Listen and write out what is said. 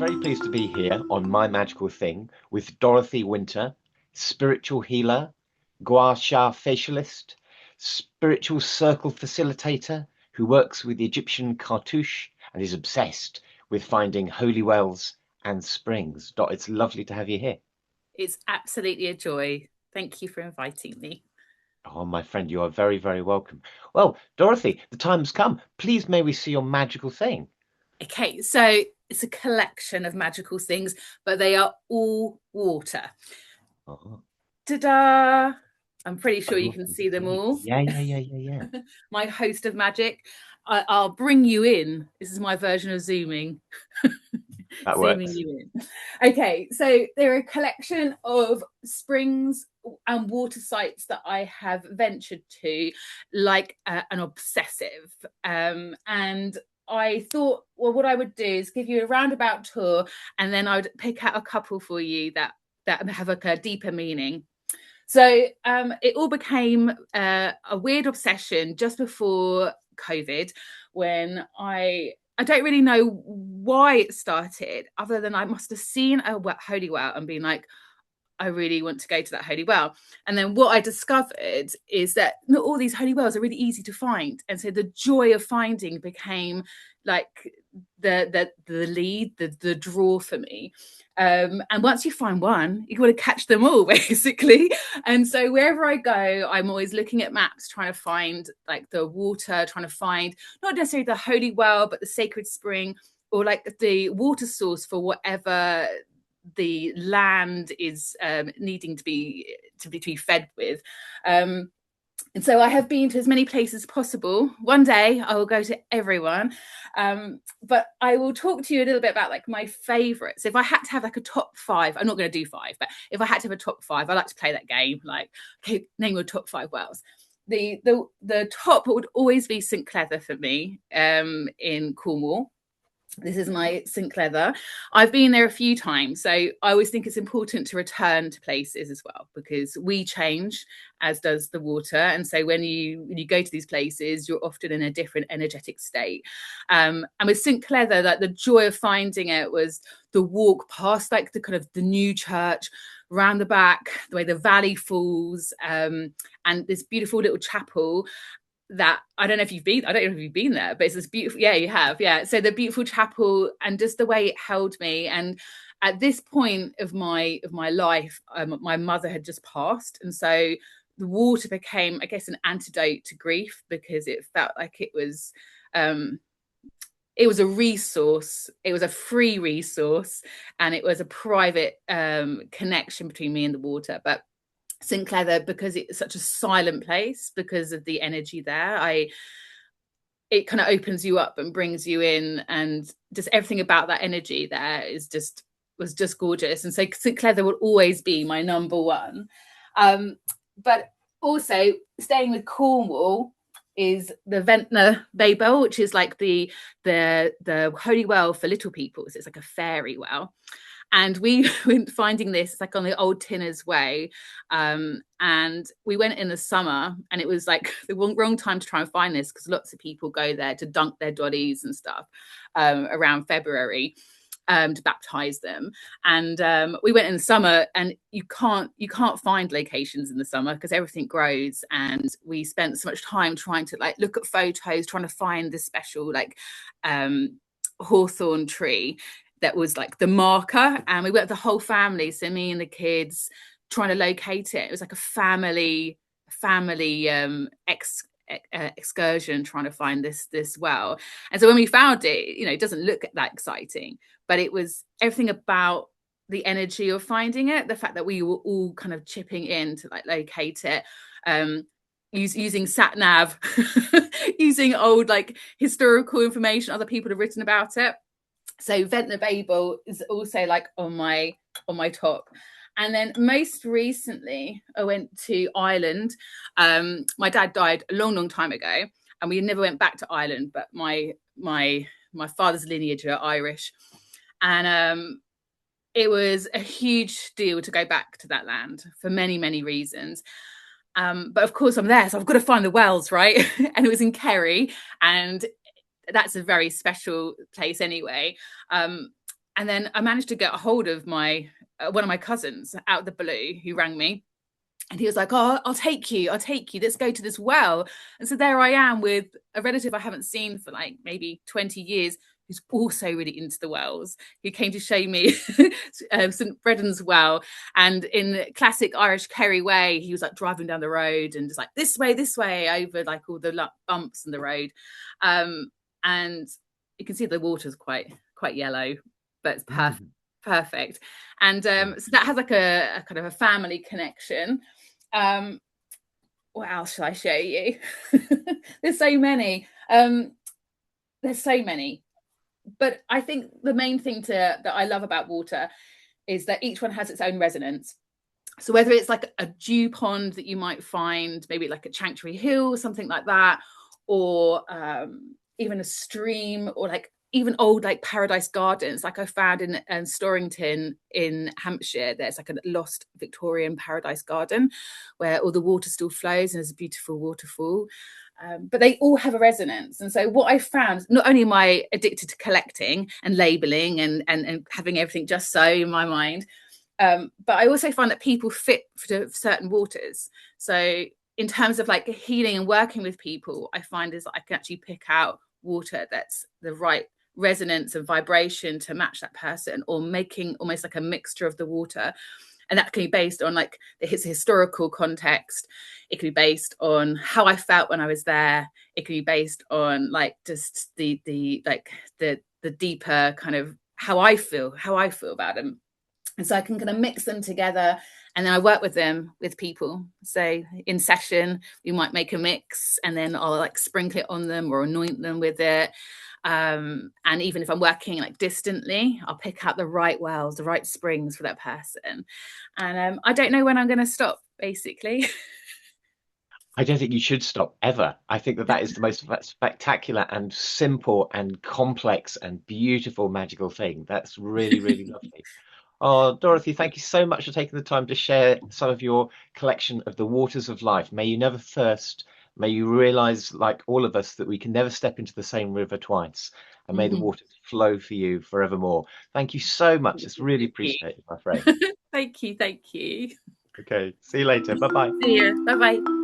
very pleased to be here on My Magical Thing with Dorothy Winter, spiritual healer, gua sha facialist, spiritual circle facilitator who works with the Egyptian cartouche and is obsessed with finding holy wells and springs. Dot, it's lovely to have you here. It's absolutely a joy. Thank you for inviting me. Oh, my friend, you are very, very welcome. Well, Dorothy, the time's come. Please may we see your magical thing. Okay, so it's a collection of magical things, but they are all water. Oh, Ta-da! I'm pretty oh, sure you you're can see them fantastic. all. Yeah. My host of magic. I'll bring you in. This is my version of zooming. That Zooming works. you in. Okay, so there are a collection of springs and water sites that I have ventured to like an obsessive. And I thought, well, what I would do is give you a roundabout tour, and then I would pick out a couple for you that have like a deeper meaning. So it all became a weird obsession just before COVID, when I don't really know why it started, other than I must have seen a holy well and been like, I really want to go to that holy well. And then what I discovered is that not all these holy wells are really easy to find. And so the joy of finding became like the lead, the draw for me. And once you find one, you got to catch them all, basically. And so wherever I go, I'm always looking at maps, trying to find like the water, trying to find not necessarily the holy well, but the sacred spring, or like the water source for whatever the land is needing to be fed with. And so I have been to as many places as possible. One day I will go to everyone. But I will talk to you a little bit about like my favorites. If I had to have like a top five, I'm not going to do five, but if I had to have a top five, I like to play that game. Like, okay, name your top five wells. The top would always be St. Cleather for me, in Cornwall. This is my St. Cleather. I've been there a few times, so I always think it's important to return to places as well, because we change, as does the water. And so when you go to these places, you're often in a different energetic state. And with St. Cleather, like the joy of finding it was the walk past like the kind of the new church, round the back, the way the valley falls, and this beautiful little chapel that I don't know if you've been, I don't know if you've been there, but it's this beautiful, yeah, you have. Yeah. So the beautiful chapel and just the way it held me. And at this point of my life, my mother had just passed. And so the water became, I guess, an antidote to grief, because it felt like um, it was a resource, it was a free resource, and it was a private connection between me and the water. But St. Cleather, because it's such a silent place, because of the energy there, it kind of opens you up and brings you in, and just everything about that energy there was just gorgeous. And so St. Cleather will always be my number one. But also staying with Cornwall is the Ventnor Babel, which is like the holy well for little people. So it's like a fairy well. And we went finding this like on the old Tinners Way, and we went in the summer, and it was like the wrong time to try and find this, because lots of people go there to dunk their dollies and stuff around February, to baptize them. And we went in the summer, and you can't find locations in the summer because everything grows. And we spent so much time trying to like look at photos, trying to find this special like hawthorn tree that was like the marker. And we went with the whole family, so me and the kids, trying to locate it. It was like a family excursion, trying to find this well. And so when we found it, it doesn't look that exciting, but it was everything about the energy of finding it, the fact that we were all kind of chipping in to like locate it, using sat nav, using old like historical information other people have written about it. So Ventnor Babel is also like on my top. And then most recently, I went to Ireland. My dad died a long time ago, and we never went back to Ireland. But my father's lineage are Irish, and it was a huge deal to go back to that land for many reasons. But of course, I'm there, so I've got to find the wells, right? And it was in Kerry, and that's a very special place anyway. And then I managed to get a hold of my one of my cousins out of the blue, who rang me. And he was like, "Oh, I'll take you. Let's go to this well." And so there I am with a relative I haven't seen for like maybe 20 years, who's also really into the wells, who came to show me St. Bredon's well. And in classic Irish Kerry way, he was like driving down the road and just like, this way, over like all the bumps in the road. And you can see the water's quite yellow, but it's perfect. And so that has like a kind of a family connection. What else shall I show you? There's so many. But I think the main thing that I love about water is that each one has its own resonance. So whether it's like a dew pond that you might find maybe like at Chantry Hill, something like that, or even a stream, or like even old like paradise gardens, like I found in Storrington in Hampshire. There's like a lost Victorian paradise garden where all the water still flows and there's a beautiful waterfall. But they all have a resonance. And so what I found, not only am I addicted to collecting and labeling and having everything just so in my mind, but I also find that people fit for certain waters. So in terms of like healing and working with people, I find is that I can actually pick out water that's the right resonance and vibration to match that person, or making almost like a mixture of the water. And that can be based on like its historical context. It could be based on how I felt when I was there. It could be based on like just the deeper kind of how I feel about them. And so I can kind of mix them together, and then I work with them with people. So in session, we might make a mix, and then I'll like sprinkle it on them or anoint them with it. And even if I'm working like distantly, I'll pick out the right wells, the right springs for that person. And I don't know when I'm going to stop, basically. I don't think you should stop ever. I think that is the most spectacular and simple and complex and beautiful magical thing. That's really, really lovely. Oh, Dorothy, thank you so much for taking the time to share some of your collection of the waters of life. May you never thirst. May you realize, like all of us, that we can never step into the same river twice. And may the waters flow for you forevermore. Thank you so much. It's really appreciated, my friend. Thank you. Okay, see you later. Bye-bye. See you. Bye-bye.